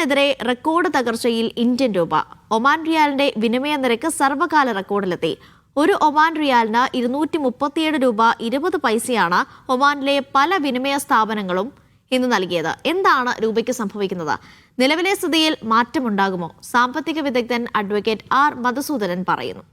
ഡോളറിനെതിരെ record തകർച്ചയിൽ Indian രൂപ. Oman റിയാലിന്റെ വിനിമയ നിരക്ക് സർവകാല റെക്കോർഡിലെത്തി. ഒരു ഒമാൻ റിയാലിന് 237 രൂപ 20 പൈസയാണ് ഒമാനിലെ പല വിനിമയ സ്ഥാപനങ്ങളും ഇന്ന് നൽകിയത്. എന്താണ് രൂപയ്ക്ക് സംഭവിക്കുന്നത്? നിലവിലെ സ്ഥിതിയിൽ മാറ്റമുണ്ടാകുമോ? സാമ്പത്തിക വിദഗ്ധൻ അഡ്വക്കേറ്റ് ആർ മധുസൂദനൻ പറയുന്നു.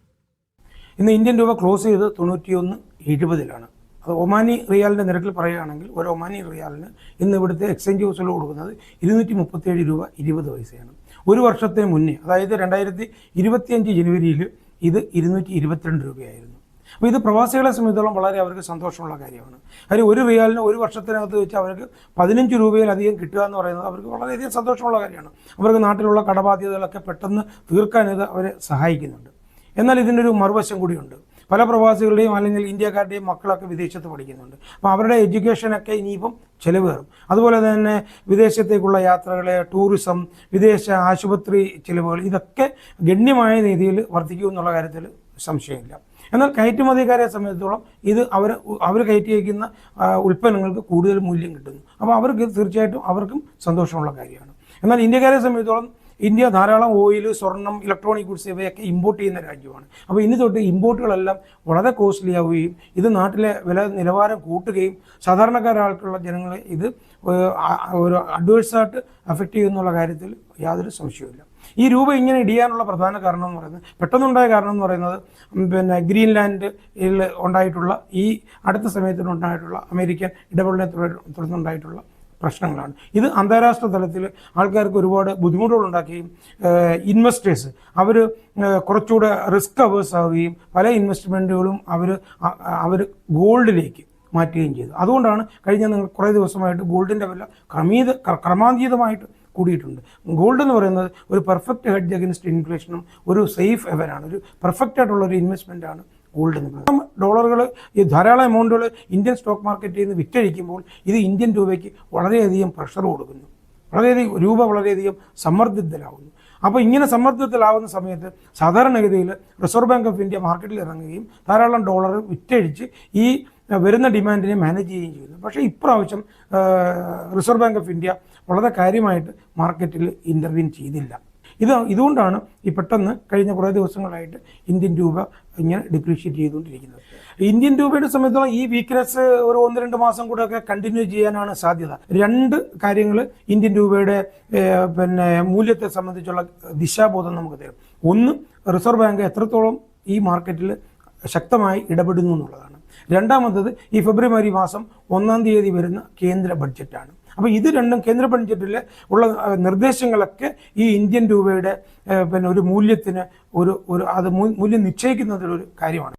ഇന്ന് ഇന്ത്യൻ രൂപ ക്ലോസ് ചെയ്ത് 91.70 അത് ഒമാനി റിയാലിൻ്റെ നിരക്കിൽ പറയുകയാണെങ്കിൽ ഒരു ഒമാനി റിയാലിന് ഇന്ന് ഇവിടുത്തെ എക്സ്ചേഞ്ച് ഹൗസിൽ കൊടുക്കുന്നത് 237 രൂപ 20 പൈസയാണ്. ഒരു വർഷത്തെ മുന്നേ, അതായത് 2025 ജനുവരിയിൽ ഇത് 222 രൂപയായിരുന്നു. അപ്പോൾ ഇത് പ്രവാസികളെ സംബന്ധിച്ചോളം വളരെ അവർക്ക് സന്തോഷമുള്ള കാര്യമാണ്. കാര്യം ഒരു റിയാലിന് ഒരു വർഷത്തിനകത്ത് വെച്ച് അവർക്ക് 15 രൂപയിലധികം കിട്ടുക എന്ന് പറയുന്നത് അവർക്ക് വളരെയധികം സന്തോഷമുള്ള കാര്യമാണ്. അവർക്ക് നാട്ടിലുള്ള കടബാധ്യതകളൊക്കെ പെട്ടെന്ന് തീർക്കാൻ ഇത് അവരെ സഹായിക്കുന്നുണ്ട്. എന്നാൽ ഇതിൻ്റെ ഒരു മറുവശം കൂടിയുണ്ട്. പല പ്രവാസികളുടെയും അല്ലെങ്കിൽ ഇന്ത്യക്കാരുടെയും മക്കളൊക്കെ വിദേശത്ത് പഠിക്കുന്നുണ്ട്. അപ്പോൾ അവരുടെ എഡ്യൂക്കേഷനൊക്കെ ഇനിയിപ്പം ചിലവ് കയറും. അതുപോലെ തന്നെ വിദേശത്തേക്കുള്ള യാത്രകൾ, ടൂറിസം, വിദേശ ആശുപത്രി ചിലവുകൾ ഇതൊക്കെ ഗണ്യമായ രീതിയിൽ വർദ്ധിക്കും എന്നുള്ള കാര്യത്തിൽ സംശയമില്ല. എന്നാൽ കയറ്റുമതിക്കാരെ സംബന്ധിച്ചിടത്തോളം ഇത് അവർ കയറ്റി വയ്ക്കുന്ന ഉൽപ്പന്നങ്ങൾക്ക് കൂടുതൽ മൂല്യം കിട്ടുന്നു. അപ്പോൾ അവർക്ക് തീർച്ചയായിട്ടും അവർക്കും സന്തോഷമുള്ള കാര്യമാണ്. എന്നാൽ ഇന്ത്യക്കാരെ സംബന്ധിച്ചിടത്തോളം ഇന്ത്യ ധാരാളം ഓയിൽ, സ്വർണം, ഇലക്ട്രോണിക് ഗുഡ്സ് ഇവയൊക്കെ ഇമ്പോർട്ട് ചെയ്യുന്ന രാജ്യമാണ്. അപ്പോൾ ഇനി തൊട്ട് ഇമ്പോർട്ടുകളെല്ലാം വളരെ കോസ്റ്റ്ലി ആവുകയും ഇത് നാട്ടിലെ വില നിലവാരം കൂട്ടുകയും സാധാരണക്കാരാൾക്കുള്ള ജനങ്ങളെ ഇത് ഒരു അഡ്വേഴ്സായിട്ട് അഫക്റ്റ് ചെയ്യുന്നുള്ള കാര്യത്തിൽ യാതൊരു സംശയവുമില്ല. ഈ രൂപ ഇങ്ങനെ ഇടിയാനുള്ള പ്രധാന കാരണം എന്ന് പറയുന്നത്, പെട്ടെന്നുണ്ടായ കാരണം എന്ന് പറയുന്നത് ഗ്രീൻലാൻഡിൽ ഉണ്ടായിട്ടുള്ള ഈ അടുത്ത സമയത്തിനുണ്ടായിട്ടുള്ള അമേരിക്കൻ ഇടപെടലിനെ തുടർന്നുണ്ടായിട്ടുള്ള പ്രശ്നങ്ങളാണ്. ഇത് അന്താരാഷ്ട്ര തലത്തിൽ ആൾക്കാർക്ക് ഒരുപാട് ബുദ്ധിമുട്ടുകൾ ഉണ്ടാക്കുകയും ഇൻവെസ്റ്റേഴ്സ് അവർ കുറച്ചുകൂടെ റിസ്ക് അവേഴ്സ് ആവുകയും പല ഇൻവെസ്റ്റ്മെൻറ്റുകളും അവർ ഗോൾഡിലേക്ക് മാറ്റുകയും ചെയ്തു. അതുകൊണ്ടാണ് കഴിഞ്ഞ കുറേ ദിവസമായിട്ട് ഗോൾഡിൻ്റെ വില ക്രമാതീതമായിട്ട് കൂടിയിട്ടുണ്ട്. ഗോൾഡ് എന്ന് പറയുന്നത് ഒരു പെർഫെക്റ്റ് ഹെഡ്ജ് അഗൈൻസ്റ്റ് ഇൻഫ്ലേഷനും ഒരു സേഫ് ഹെവനാണ്, ഒരു പെർഫെക്റ്റ് ആയിട്ടുള്ള ഒരു ഇൻവെസ്റ്റ്മെൻറ്റാണ് ഗോൾഡ് എന്ന് പറയുന്നത്. ഡോളറുകൾ, ഈ ധാരാളം എമൗണ്ടുകൾ ഇന്ത്യൻ സ്റ്റോക്ക് മാർക്കറ്റിൽ നിന്ന് വിറ്റഴിക്കുമ്പോൾ ഇത് ഇന്ത്യൻ രൂപയ്ക്ക് വളരെയധികം പ്രഷർ കൊടുക്കുന്നു. രൂപ വളരെയധികം സമ്മർദ്ദത്തിലാവുന്നു. അപ്പോൾ ഇങ്ങനെ സമ്മർദ്ദത്തിലാവുന്ന സമയത്ത് സാധാരണഗതിയിൽ റിസർവ് ബാങ്ക് ഓഫ് ഇന്ത്യ മാർക്കറ്റിൽ ഇറങ്ങുകയും ധാരാളം ഡോളർ വിറ്റഴിച്ച് ഈ വരുന്ന ഡിമാൻഡിനെ മാനേജ് ചെയ്യുകയും ചെയ്യുന്നു. പക്ഷേ ഇപ്രാവശ്യം റിസർവ് ബാങ്ക് ഓഫ് ഇന്ത്യ വളരെ കാര്യമായിട്ട് മാർക്കറ്റിൽ ഇൻ്റർവീൻ ചെയ്തില്ല. ഇതുകൊണ്ടാണ് ഈ പെട്ടെന്ന് കഴിഞ്ഞ കുറേ ദിവസങ്ങളായിട്ട് ഇന്ത്യൻ രൂപ ഇങ്ങനെ ഡിപ്രീഷിയേറ്റ് ചെയ്തുകൊണ്ടിരിക്കുന്നത്. ഇന്ത്യൻ രൂപയുടെ സംബന്ധിച്ചോളം ഈ വീക്ക്നെസ് ഒരു 1-2 മാസം കൂടെ ഒക്കെ കണ്ടിന്യൂ ചെയ്യാനാണ് സാധ്യത. 2 കാര്യങ്ങൾ ഇന്ത്യൻ രൂപയുടെ മൂല്യത്തെ സംബന്ധിച്ചുള്ള ദിശാബോധം നമുക്ക് തരും. ഒന്ന്, റിസർവ് ബാങ്ക് എത്രത്തോളം ഈ മാർക്കറ്റിൽ ശക്തമായി ഇടപെടുന്നു എന്നുള്ളതാണ്. രണ്ടാമത്തത്, ഈ ഫെബ്രുവരി മാസം 1-ാം തീയതി വരുന്ന കേന്ദ്ര ബഡ്ജറ്റാണ്. അപ്പോൾ ഇത് രണ്ടും, കേന്ദ്ര ബഡ്ജറ്റിൽ ഉള്ള നിർദ്ദേശങ്ങളൊക്കെ ഈ ഇന്ത്യൻ രൂപയുടെ ഒരു മൂല്യത്തിന് മൂല്യം നിശ്ചയിക്കുന്നതിലൊരു കാര്യമാണ്.